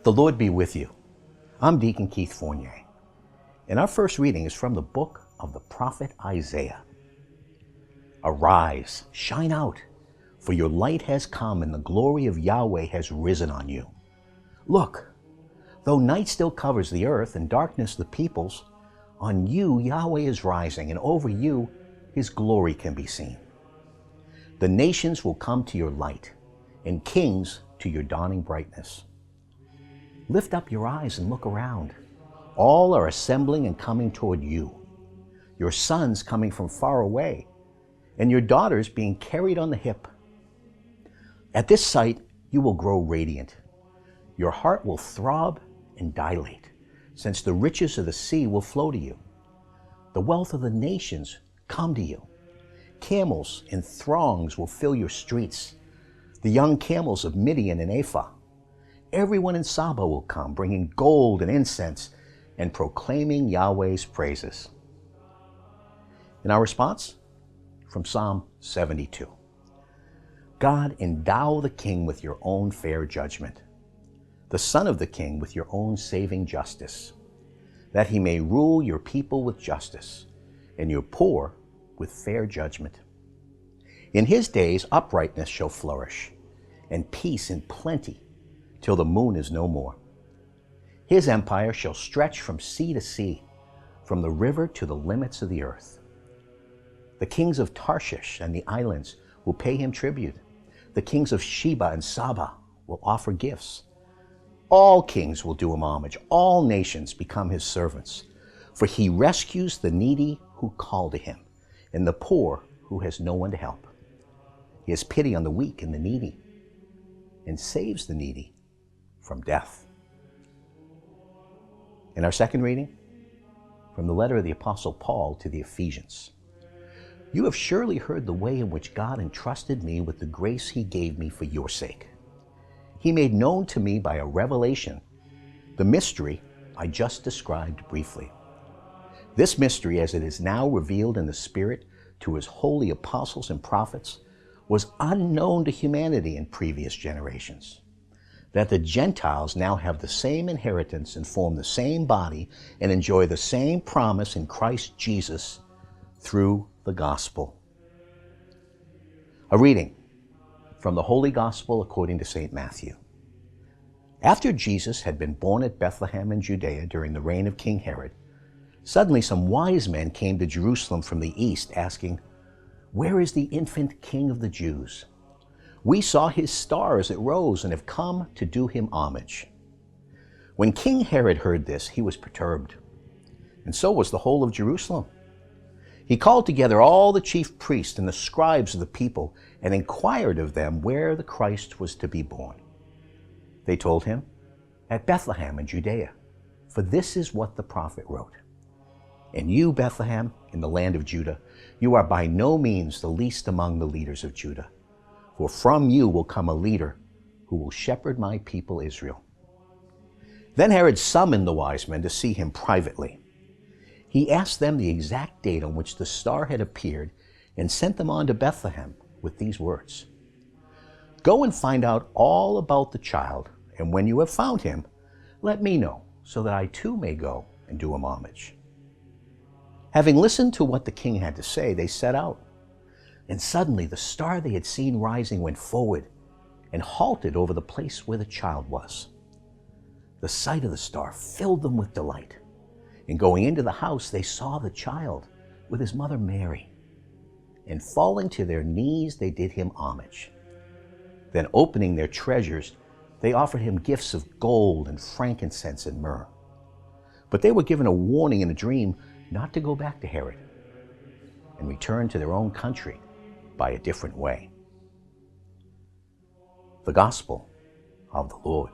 The Lord be with you. I'm Deacon Keith Fournier, and our first reading is from the book of the prophet Isaiah. Arise, shine out, for your light has come, and the glory of Yahweh has risen on you. Look, though night still covers the earth and darkness the peoples, on you Yahweh is rising, and over you his glory can be seen. The nations will come to your light, and kings to your dawning brightness. Lift up your eyes and look around. All are assembling and coming toward you. Your sons coming from far away, and your daughters being carried on the hip. At this sight, you will grow radiant. Your heart will throb and dilate, since the riches of the sea will flow to you. The wealth of the nations come to you. Camels in throngs will fill your streets, the young camels of Midian and Ephah. Everyone in Saba will come, bringing gold and incense and proclaiming Yahweh's praises. In our response, from Psalm 72. God, endow the king with your own fair judgment, the son of the king with your own saving justice, that he may rule your people with justice and your poor with fair judgment. In his days uprightness shall flourish, and peace in plenty, till the moon is no more. His empire shall stretch from sea to sea, from the river to the limits of the earth. The kings of Tarshish and the islands will pay him tribute. The kings of Sheba and Saba will offer gifts. All kings will do him homage. All nations become his servants. For he rescues the needy who call to him, and the poor who has no one to help. He has pity on the weak and the needy, and saves the needy from death. In our second reading, from the letter of the Apostle Paul to the Ephesians. You have surely heard the way in which God entrusted me with the grace he gave me for your sake. He made known to me by a revelation the mystery I just described briefly. This mystery, as it is now revealed in the Spirit to his holy apostles and prophets, was unknown to humanity in previous generations, that the Gentiles now have the same inheritance and form the same body and enjoy the same promise in Christ Jesus through the gospel. A reading from the Holy Gospel according to St. Matthew. After Jesus had been born at Bethlehem in Judea during the reign of King Herod, suddenly some wise men came to Jerusalem from the east, asking, "Where is the infant King of the Jews? We saw his star as it rose and have come to do him homage." When King Herod heard this, he was perturbed, and so was the whole of Jerusalem. He called together all the chief priests and the scribes of the people and inquired of them where the Christ was to be born. They told him, "At Bethlehem in Judea, for this is what the prophet wrote. And you, Bethlehem, in the land of Judah, you are by no means the least among the leaders of Judah, for from you will come a leader who will shepherd my people Israel." Then Herod summoned the wise men to see him privately. He asked them the exact date on which the star had appeared and sent them on to Bethlehem with these words, "Go and find out all about the child, and when you have found him, let me know, so that I too may go and do him homage." Having listened to what the king had to say, they set out. And suddenly the star they had seen rising went forward and halted over the place where the child was. The sight of the star filled them with delight. And going into the house, they saw the child with his mother Mary. And falling to their knees, they did him homage. Then opening their treasures, they offered him gifts of gold and frankincense and myrrh. But they were given a warning in a dream not to go back to Herod and return to their own country by a different way. The Gospel of the Lord.